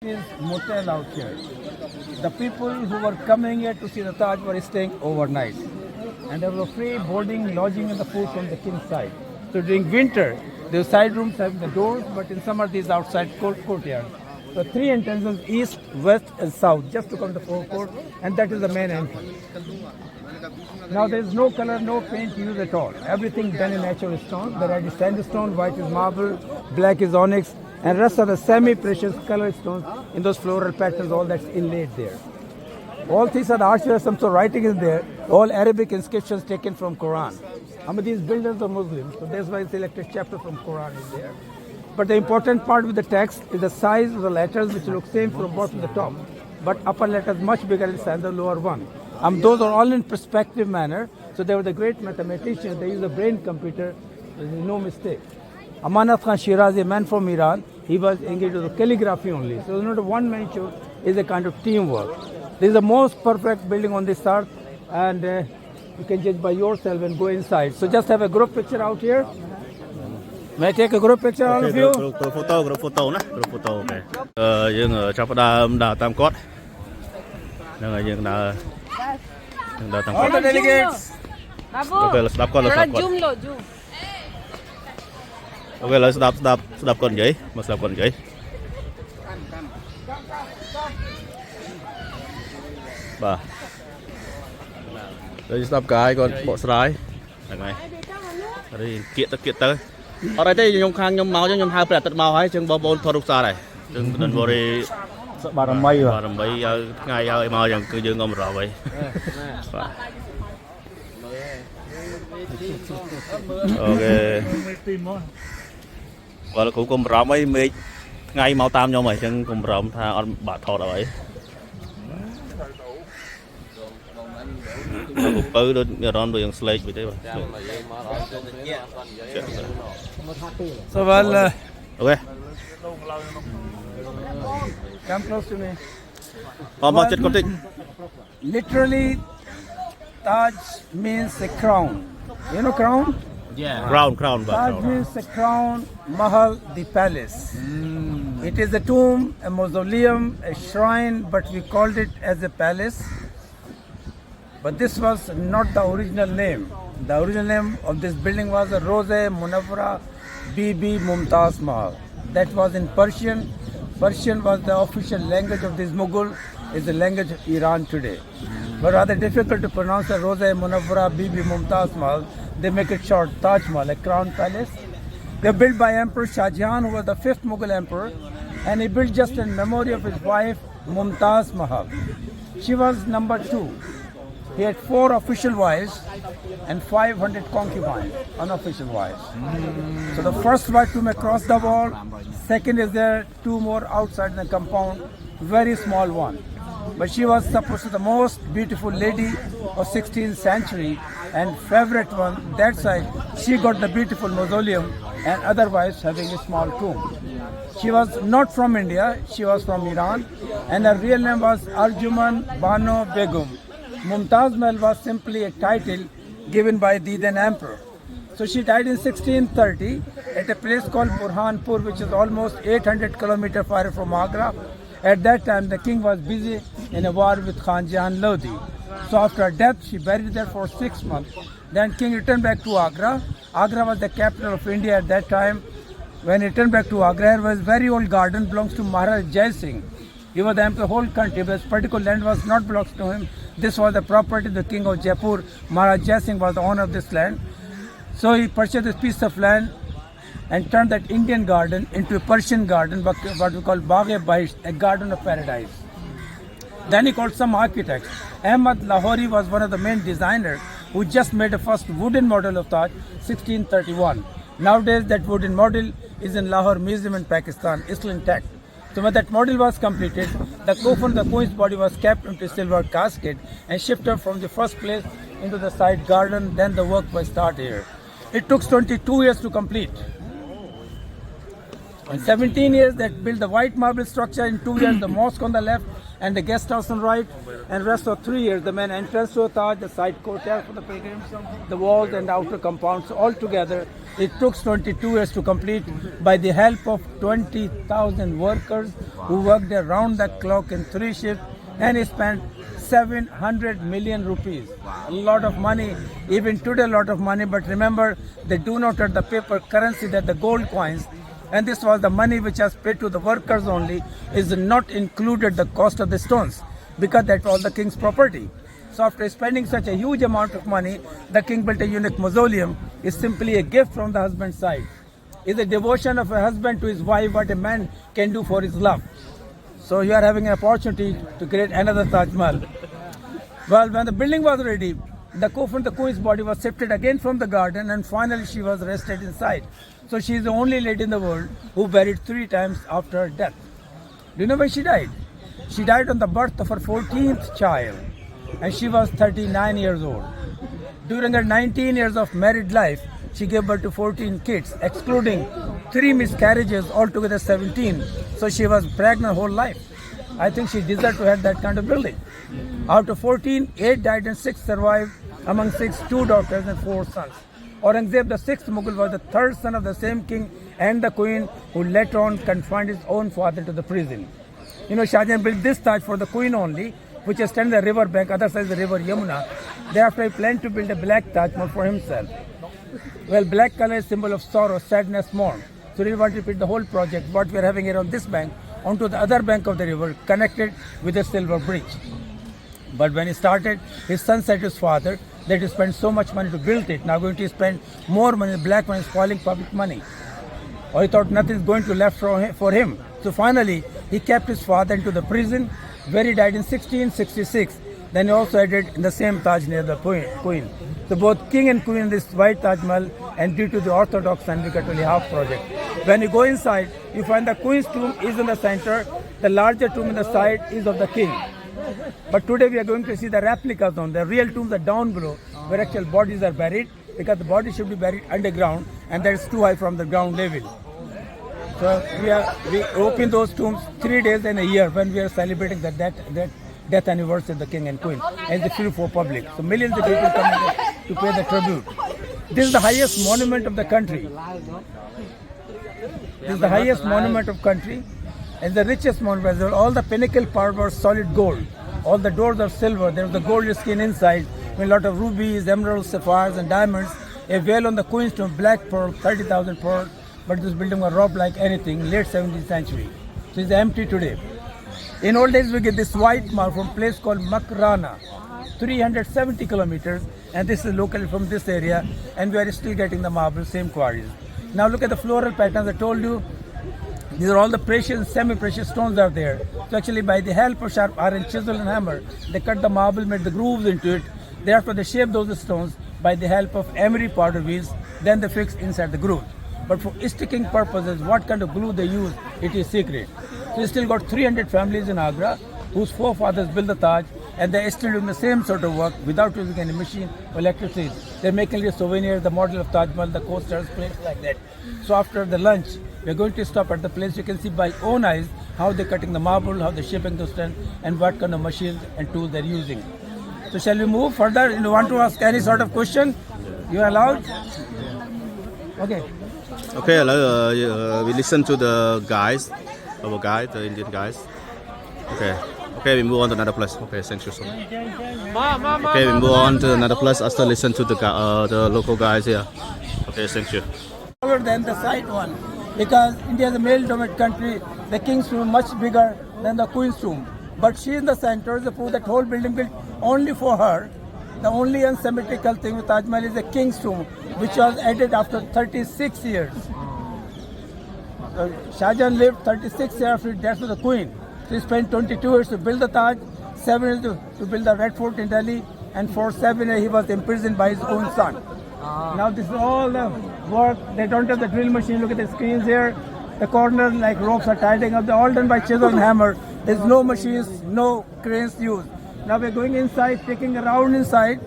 Is motel out here. The people who were coming here to see the Taj were staying overnight, and there was free boarding, lodging, and the food from the king's side. So during winter, the side rooms have the doors, but in summer these outside courtyard. So three entrances: east, west, and south, just to come to the forecourt, and that is the main entrance. Now there is no color, no paint used at all. Everything done in natural stone. The red is sandstone, white is marble, black is onyx, and rest are the semi-precious colored stones in those floral patterns, all that's inlaid there. All these are the architects, some sort of writing is there, all Arabic inscriptions taken from Quran. Some of these builders are Muslims, so that's why selected chapter from Quran is there. But the important part with the text is the size of the letters, which look same from bottom to the top, but upper letters much bigger in size than the lower one. Those are all in perspective manner, so they were the great mathematicians, they used a brain computer, there is no mistake. Amanat Khan Shirazi, a man from Iran, he was engaged with calligraphy only. So it's not a one-man show, it's a kind of teamwork. This is the most perfect building on this earth, and you can judge by yourself and go inside. So just have a group picture out here. May I take a group picture, all of you? Group photo, group photo, okay. Dương ở trong đà tam cốt. Đang ở dương đà tam All cốt. the delegates. Okay, let's stop con. Okay, let's stop con vậy. Mà stop con vậy. Bà. Đây stop cái con bộ slide. Đang này. Ở đây kiện tới. Ở đây thì nhung khang nhung máu cho nhung hai bẹt tật máu hay chừng bao bồn thọ đục xa này. Chừng đần vô đi. Bà làm mây rồi. Bà làm mây ngày ơi mau chẳng cứ dương ngom rõ vậy. Ok. Và là cũng cùng rõ mấy ngày mau tam nhau mày chân cùng rõ tha on bà thọ đó vậy. Cũng tới được nhờ đón được slate vậy thế mà. So well, Okay. come close to me. Mau chết con tích. Literally, Taj means a crown. You know crown? Yeah. Crown Taj means a crown, Mahal, the palace. It is a tomb, a mausoleum, a shrine, but we called it as a palace. But this was not the original name. The original name of this building was Roze Munawwara Bibi Mumtaz Mahal. That was in Persian. Persian was the official language of this Mughal, is the language of Iran today. But rather difficult to pronounce the Roze Munawwara Bibi Mumtaz Mahal. They make it short, Taj Mahal, a crown palace. They were built by Emperor Shah Jahan, who was the 5th Mughal emperor, and he built just in memory of his wife Mumtaz Mahal. She was number 2. He had 4 official wives and 500 concubines, unofficial wives. So the first wife to cross the wall, second is there, 2 more outside the compound, very small one. But she was supposed to be the most beautiful lady of 16th century and favorite one, that side, she got the beautiful mausoleum and other wives having a small tomb. She was not from India, she was from Iran, and her real name was Arjuman Bano Begum. Mumtaz Mahal was simply a title given by the then emperor. So she died in 1630 at a place called Burhanpur, which is almost 800 kilometers far from Agra. At that time, the king was busy in a war with Khan Jahan Lodi. So after her death, she buried there for 6 months. Then king returned back to Agra. Agra was the capital of India at that time. When he returned back to Agra, there was a very old garden belongs to Maharaja Jai Singh. He was the emperor of the whole country, but this particular land was not belongs to him. This was the property of the king of Jaipur. Maharaja Jai Singh was the owner of this land. So he purchased this piece of land and turned that Indian garden into a Persian garden, what we call Bagh-e-Bahish, a garden of paradise. Then he called some architects. Ahmad Lahori was one of the main designers who just made the first wooden model of Taj, 1631. Nowadays that wooden model is in Lahore Museum in Pakistan, still intact. So when that model was completed, the coffin, the queen's body was kept into a silver casket and shifted from the first place into the side garden. Then the work was started here. It took 22 years to complete. In 17 years, they built the white marble structure. In 2 years, the mosque on the left and the guest house on right. And rest of 3 years, the main entrance to the Taj, the side courtyard for the pilgrims, the walls and the outer compounds. So altogether, it took 22 years to complete by the help of 20,000 workers who worked around the clock in 3 shifts, and he spent 700 million rupees. A lot of money, even today a lot of money, but remember, they do not have the paper currency, that the gold coins, and this was the money which was paid to the workers only, is not included the cost of the stones, because that was the king's property. So after spending such a huge amount of money, the king built a unique mausoleum. It's simply a gift from the husband's side. It's a devotion of a husband to his wife, what a man can do for his love. So you are having an opportunity to create another Taj Mahal. Well, when the building was ready, the coffin, the queen's body was shifted again from the garden, and finally she was rested inside. So she is the only lady in the world who buried 3 times after her death. Do you know when she died? She died on the birth of her 14th child, and she was 39 years old. During her 19 years of married life, she gave birth to 14 kids, excluding 3 miscarriages, altogether 17. So she was pregnant whole life. I think she deserved to have that kind of building. Out of 14, 8 died and 6 survived. Among 6, 2 daughters and 4 sons. Aurangzeb, the 6th Mughal, was the 3rd son of the same king and the queen, who later on confined his own father to the prison. You know, Shah Jahan built this Taj for the queen only, which is standing the river bank, other side is the river Yamuna. Thereafter he planned to build a black Taj Mahal for himself. Well, black color is symbol of sorrow, sadness, mourn. So we want to repeat the whole project, what we are having here on this bank, onto the other bank of the river, connected with a silver bridge. But when he started, his son said to his father that he spent so much money to build it, now going to spend more money, black money, spoiling public money. Or he thought nothing is going to left for him. So finally, he kept his father into the prison, where he died in 1666. Then he also added in the same Taj near the queen. So both king and queen in this white Taj Mahal, and due to the orthodox and we got only half project. When you go inside, you find the queen's tomb is in the center, the larger tomb in the side is of the king. But today we are going to see the replicas on the real tombs are down below, where actual bodies are buried, because the body should be buried underground, and that is too high from the ground level. So we open those tombs 3 days in a year when we are celebrating the death anniversary of the king and queen, and it's free for public. So millions of people come to pay the tribute. This is the highest monument of the country. This is the highest monument of country, and the richest monument as well. All the pinnacle part was solid gold. All the doors are silver. There is the gold skin inside, with a lot of rubies, emeralds, sapphires, and diamonds. A veil on the queen's tomb, black pearl, 30,000 pearls. But this building was robbed like anything, late 17th century. So it's empty today. In old days, we get this white marble from a place called Makrana, 370 kilometers, and this is locally from this area, and we are still getting the marble, same quarries. Now look at the floral patterns. I told you, these are all the precious and semi-precious stones are there. So actually, by the help of sharp iron, chisel and hammer, they cut the marble, made the grooves into it. Thereafter, they shape those stones by the help of emery powder wheels. Then they fix inside the groove. But for sticking purposes, what kind of glue they use, it is secret. So we still got 300 families in Agra whose forefathers built the Taj, and they are still doing the same sort of work without using any machine or electricity. They're making a souvenir, the model of Taj Mahal, the coasters, places like that. So after the lunch, we're going to stop at the place. You can see by own eyes how they're cutting the marble, how they're shaping the stone, and what kind of machines and tools they're using. So shall we move further? You want to ask any sort of question? You are allowed? Okay. Okay, we listen to the guys, our guide, the Indian guys. Okay, we move on to another place. Okay, thank you so much. Okay, we move on to another place after listen to the local guys here. Okay, thank you. Taller than the side one, because India is a male-dominated country. The king's tomb is much bigger than the queen's tomb, but she in the center is a proof that whole building built only for her. The only unsymmetrical thing with Taj Mahal is the king's tomb, which was added after 36 years. Shah Jahan lived 36 years after the death of the queen. So he spent 22 years to build the Taj, 7 years to build the Red Fort in Delhi, and for 7 years he was imprisoned by his own son. Now this is all the work. They don't have the drill machine. Look at the screens here. The corners like ropes are tidying up. They're all done by chisel and hammer. There's no machines, no cranes used. Now we're going inside, taking around inside.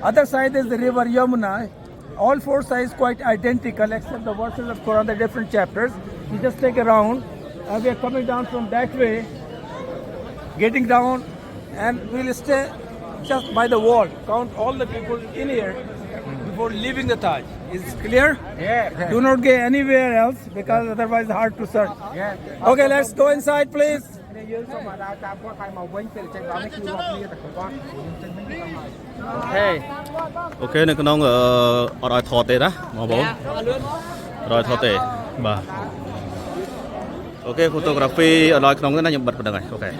Other side is the river Yamuna. All 4 sides quite identical except the verses of Quran, the different chapters. we just take a round. We are coming down from that way, getting down, and we'll stay just by the wall. Count all the people in here before leaving the Taj. Is it clear? Yeah. Do not go anywhere else because otherwise it's hard to search. Yeah. Okay, let's go inside, please. យើងសូមឲ្យដើរតាមគាត់ហើយមកវិញពេលចេញដល់នេះគឺរកគ្នាតែគាត់យើងចេញវិញទៅហើយអូខេ អូខេនៅក្នុងអត់ឲ្យថតទេណាបងប្អូនអត់ឲ្យថតទេបាទអូខេ photography អត់ឲ្យក្នុងទេណាខ្ញុំបិទប៉ុណ្្នឹងហើយអូខេ